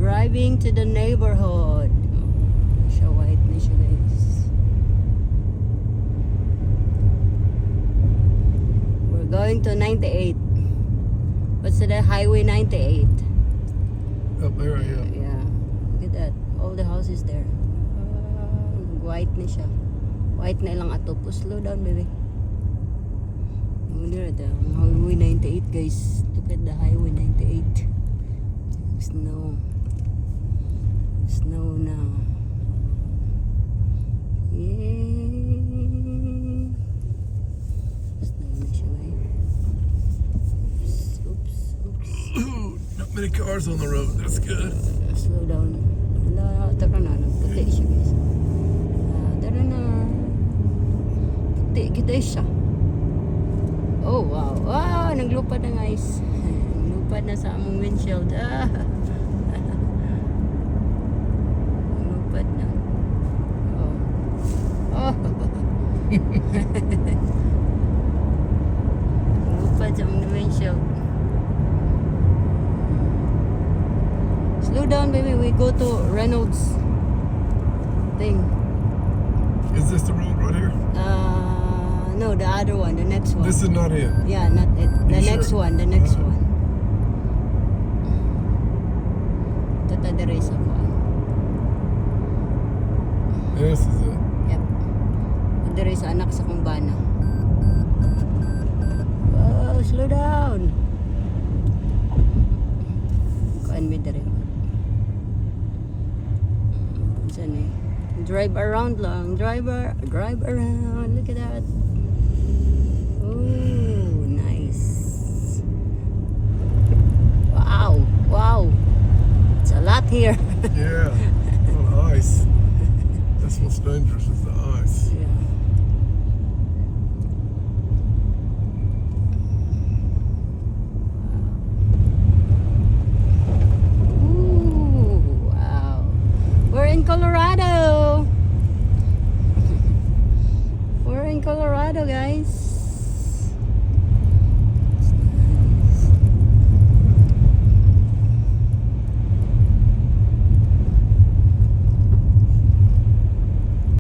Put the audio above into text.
Driving to the neighborhood. Siya white na siya, guys. We're going to 98. What's the highway 98? Up there, yeah. Yeah. Look at that. All the houses there. White na siya. White na ilang atopo. Slow down, baby. Look at the highway 98, guys. Look at the highway 98. Snow. Snow now. Yeah. Snow na siya, guys. Oops. Not many cars on the road. That's good. Slow down. Wala, tara na. Nagputi siya, guys. Tara na. Puti, kita siya. Oh, wow. Wow, naglupad na, guys. Naglupad na sa among windshield. Naglupad na. Oh. Oh. Naglupad sa among windshield. Slow down, baby. We go to Reynolds thing. Is this the road right here? No, the other one, the next one. This is not it. Yeah, not it. The You next sure? one, the next one. Ito ta dere sa kuan. This is it. Yep. Dere sa anak sa kumbana. Oh, slow down. Kuan mi dere. Saan eh? Drive around lang. Drive around. Look at that. Oh, nice. Wow. It's a lot here. Yeah. On ice. That's what's dangerous is the ice. Yeah. Ooh, wow. We're in Colorado. We're in Colorado, guys.